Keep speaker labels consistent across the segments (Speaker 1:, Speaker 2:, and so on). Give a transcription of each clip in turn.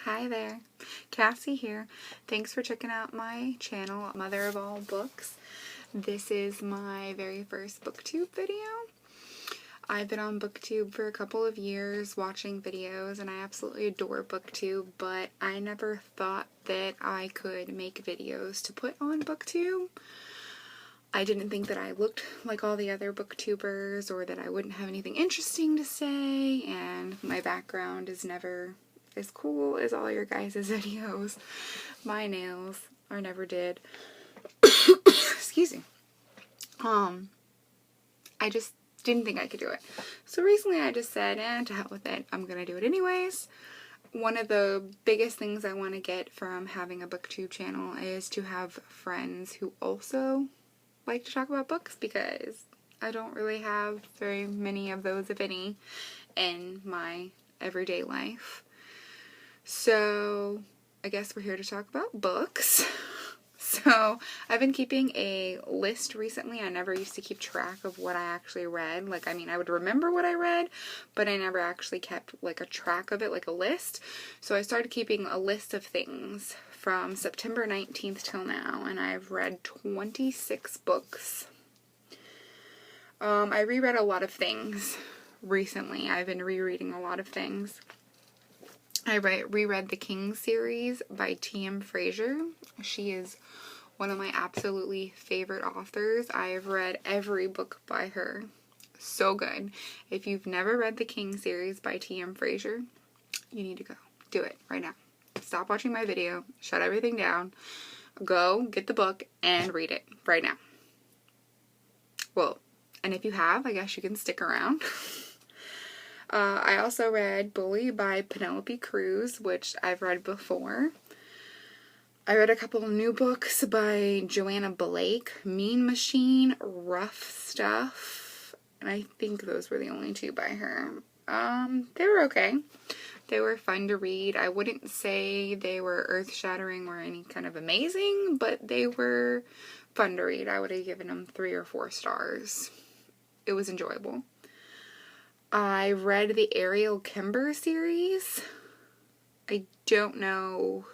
Speaker 1: Hi there, Cassie here. Thanks for checking out my channel, Mother of All Books. This is my very first Booktube video. I've been on Booktube for a couple of years watching videos and I absolutely adore Booktube, but I never thought that I could make videos to put on Booktube. I didn't think that I looked like all the other booktubers or that I wouldn't have anything interesting to say, and my background is never as cool as all your guys' videos. My nails are never did. Excuse me. I just didn't think I could do it. So recently I just said, to hell with it, I'm gonna do it anyways. One of the biggest things I want to get from having a Booktube channel is to have friends who also like to talk about books, because I don't really have very many of those, if any, in my everyday life. So I guess we're here to talk about books. So I've been keeping a list recently. I never used to keep track of what I actually read. I would remember what I read, but I never actually kept a track of it, like a list. So I started keeping a list of things from September 19th till now, and I've read 26 books. I reread a lot of things recently. I've been rereading a lot of things. I reread the King series by T.M. Frazier. She is one of my absolutely favorite authors. I have read every book by her. So good. If you've never read the King series by T.M. Frazier, you need to go. Do it right now. Stop watching my video. Shut everything down. Go get the book and read it right now. Well, and if you have, I guess you can stick around. I also read Bully by Penelope Cruz, which I've read before. I read a couple of new books by Joanna Blake, Mean Machine, Rough Stuff, and I think those were the only two by her. They were okay. They were fun to read. I wouldn't say they were earth-shattering or any kind of amazing, but they were fun to read. I would have given them 3 or 4 stars. It was enjoyable. I read the Ariel Kimber series. I don't know.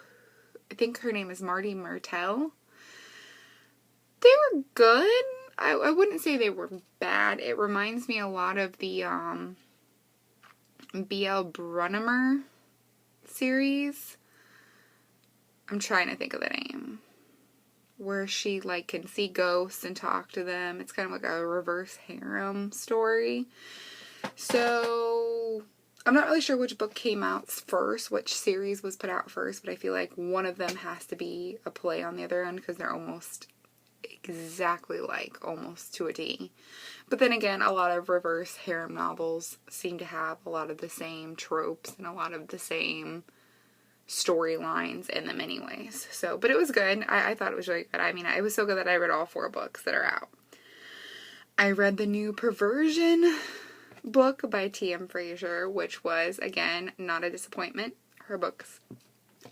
Speaker 1: I think her name is Marty Martell. They were good. I wouldn't say they were bad. It reminds me a lot of the B.L. Brunnemer series. I'm trying to think of the name. Where she can see ghosts and talk to them. It's kind of like a reverse harem story. So I'm not really sure which book came out first, which series was put out first, but I feel like one of them has to be a play on the other end because they're almost exactly almost to a T. But then again, a lot of reverse harem novels seem to have a lot of the same tropes and a lot of the same storylines in them anyways. So, but it was good. I thought it was really good. I mean, it was so good that I read all 4 books that are out. I read the new Perversion book by T.M. Frazier, which was, again, not a disappointment. Her books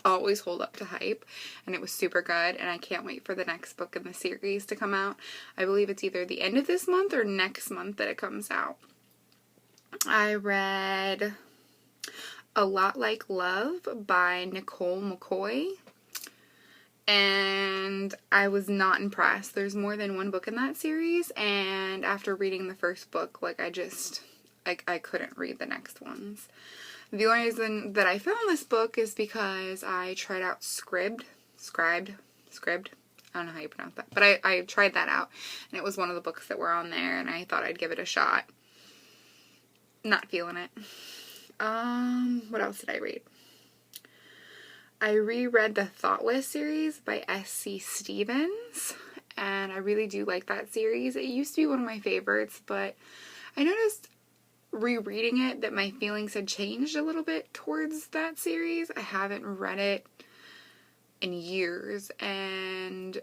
Speaker 1: always hold up to hype, and it was super good, and I can't wait for the next book in the series to come out. I believe it's either the end of this month or next month that it comes out. I read A Lot Like Love by Nicole McCoy, and I was not impressed. There's more than one book in that series, and after reading the first book, I couldn't read the next ones. The only reason that I found this book is because I tried out Scribd. I don't know how you pronounce that, but I tried that out, and it was one of the books that were on there, and I thought I'd give it a shot. Not feeling it. What else did I read? I reread the Thoughtless series by S.C. Stevens, and I really do like that series. It used to be one of my favorites, but I noticed rereading it that my feelings had changed a little bit towards that series. I haven't read it in years, and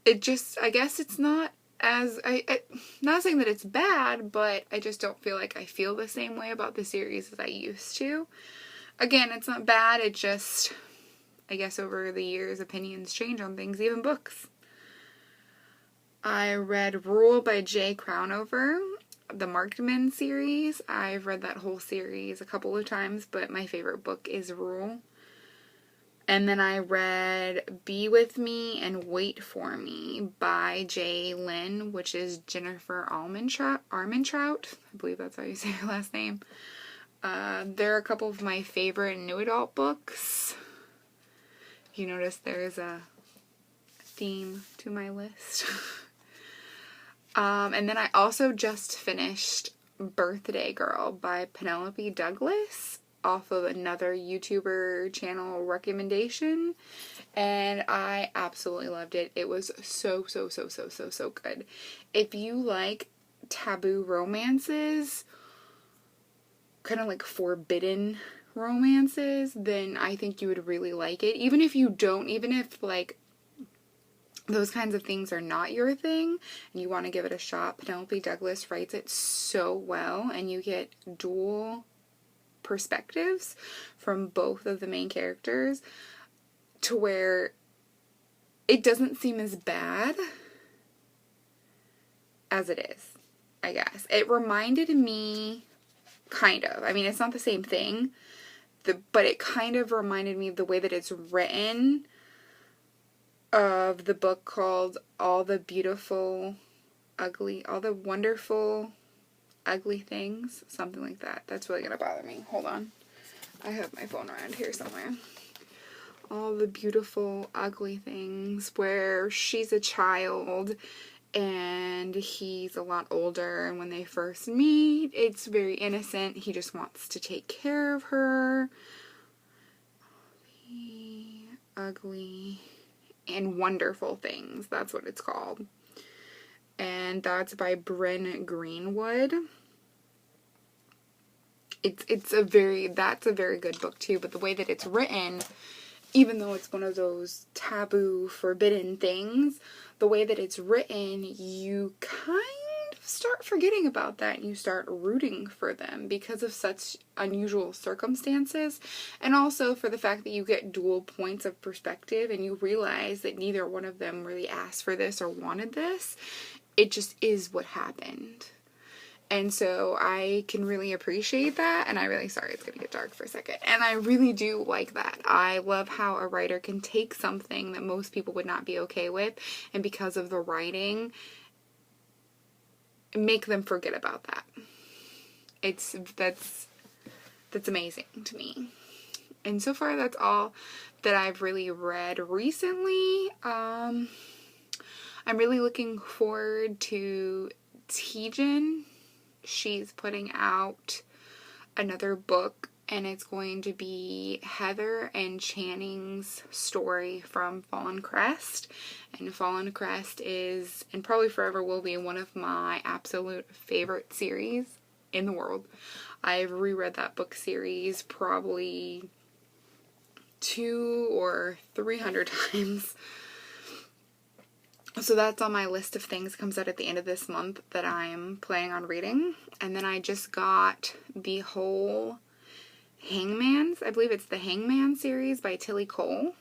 Speaker 1: it just, I guess it's not as, not saying that it's bad, but I just don't feel like I feel the same way about the series as I used to. Again, it's not bad, it just, I guess over the years opinions change on things, even books. I read Rule by Jay Crownover. The Markman series. I've read that whole series a couple of times, but my favorite book is Rule. And then I read Be With Me and Wait For Me by J. Lynn, which is Jennifer Armentrout. I believe that's how you say her last name. They're a couple of my favorite new adult books. You notice there's a theme to my list. And then I also just finished Birthday Girl by Penelope Douglas off of another YouTuber channel recommendation, and I absolutely loved it. It was so good. If you like taboo romances, kind of like forbidden romances, then I think you would really like it. Even if you don't, even if like those kinds of things are not your thing and you want to give it a shot, Penelope Douglas writes it so well, and you get dual perspectives from both of the main characters to where it doesn't seem as bad as it is, I guess. It reminded me, kind of, I mean, it's not the same thing, but it kind of reminded me of the way that it's written of the book called All the Wonderful Ugly Things, something like that. That's really gonna bother me. Hold on. I have my phone around here somewhere. All the Beautiful Ugly Things, where she's a child and he's a lot older, and when they first meet, it's very innocent. He just wants to take care of her. All the Ugly and Wonderful Things, that's what it's called. And that's by Bryn Greenwood. That's a very good book too, but the way that it's written, even though it's one of those taboo, forbidden things, the way that it's written, you kind of start forgetting about that and you start rooting for them because of such unusual circumstances, and also for the fact that you get dual points of perspective and you realize that neither one of them really asked for this or wanted this. It just is what happened. And so I can really appreciate that, and sorry, it's gonna get dark for a second, and I really do like that. I love how a writer can take something that most people would not be okay with, and because of the writing, make them forget about that. That's amazing to me. And so far, that's all that I've really read recently. I'm really looking forward to Tejan. She's putting out another book, and it's going to be Heather and Channing's story from Fallen Crest. And Fallen Crest is, and probably forever will be, one of my absolute favorite series in the world. I've reread that book series probably 200 or 300 times. So that's on my list of things. It comes out at the end of this month that I'm planning on reading. And then I just got the whole Hangman's, I believe it's the Hangman series by Tilly Cole.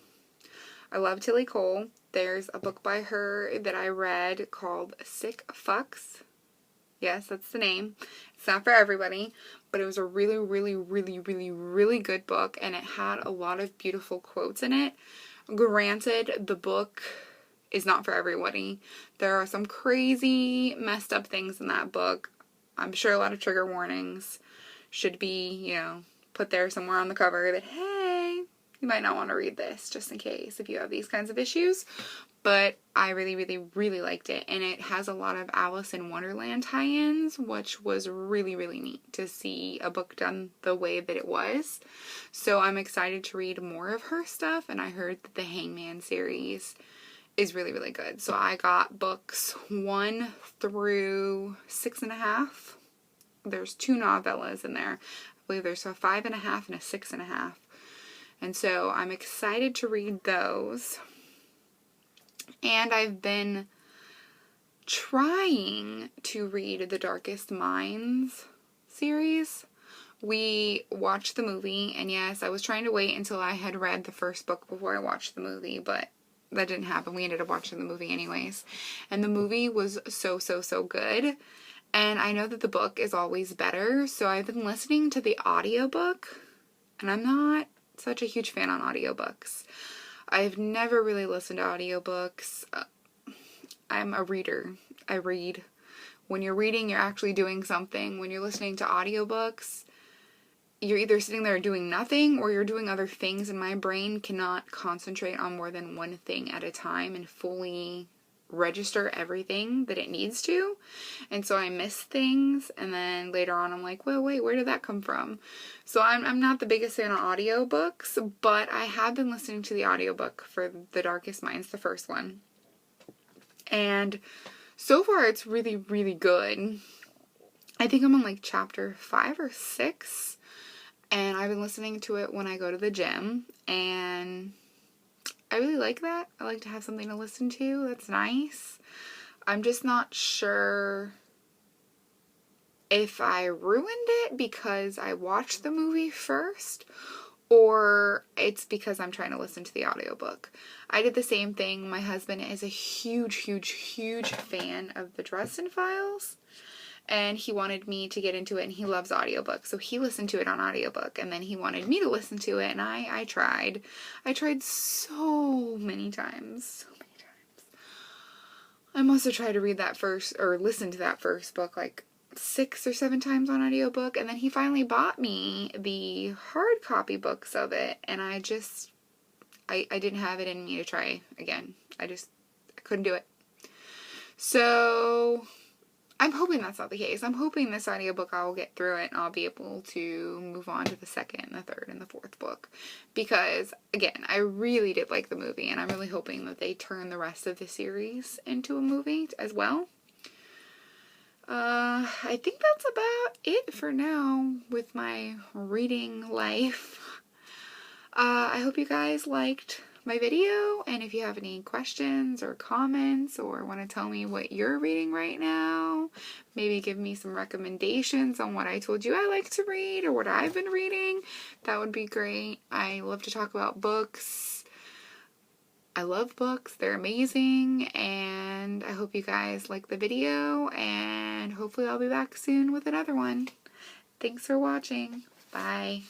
Speaker 1: I love Tilly Cole. There's a book by her that I read called Sick Fucks. Yes, that's the name. It's not for everybody, but it was a really, really, really, really, really good book, and it had a lot of beautiful quotes in it. Granted, the book is not for everybody. There are some crazy, messed up things in that book. I'm sure a lot of trigger warnings should be, put there somewhere on the cover that, hey, you might not want to read this, just in case if you have these kinds of issues. But I really, really, really liked it. And it has a lot of Alice in Wonderland tie-ins, which was really, really neat to see a book done the way that it was. So I'm excited to read more of her stuff. And I heard that the Hangman series is really, really good. So I got books 1 through 6.5. There's 2 novellas in there. I believe there's a 5.5 and a 6.5. And so I'm excited to read those. And I've been trying to read the Darkest Minds series. We watched the movie, and yes, I was trying to wait until I had read the first book before I watched the movie, but that didn't happen. We ended up watching the movie anyways. And the movie was so, so, so good. And I know that the book is always better, so I've been listening to the audiobook, and I'm not such a huge fan on audiobooks. I've never really listened to audiobooks. I'm a reader. I read. When you're reading, you're actually doing something. When you're listening to audiobooks, you're either sitting there doing nothing or you're doing other things, and my brain cannot concentrate on more than one thing at a time and fully register everything that it needs to. And so I miss things, and then later on I'm like, well, wait, where did that come from? So I'm not the biggest fan of audiobooks, but I have been listening to the audiobook for The Darkest Minds, the first one. And so far it's really, really good. I think I'm on like chapter 5 or 6, and I've been listening to it when I go to the gym, and I really like that. I like to have something to listen to. That's nice. I'm just not sure if I ruined it because I watched the movie first, or it's because I'm trying to listen to the audiobook. I did the same thing. My husband is a huge, huge, huge fan of the Dresden Files, and he wanted me to get into it, and he loves audiobooks, so he listened to it on audiobook, and then he wanted me to listen to it, and I tried. I tried so many times. I must have tried to read that first, or listen to that first book like 6 or 7 times on audiobook, and then he finally bought me the hard copy books of it, and I didn't have it in me to try again. I couldn't do it. So I'm hoping that's not the case. I'm hoping this audiobook I will get through it and I'll be able to move on to the second and the third and the fourth book. Because, again, I really did like the movie, and I'm really hoping that they turn the rest of the series into a movie as well. I think that's about it for now with my reading life. I hope you guys liked my video, and if you have any questions or comments or want to tell me what you're reading right now, maybe give me some recommendations on what I told you I like to read or what I've been reading, that would be great. I love to talk about books. I love books. They're amazing, and I hope you guys like the video, and hopefully I'll be back soon with another one. Thanks for watching. Bye.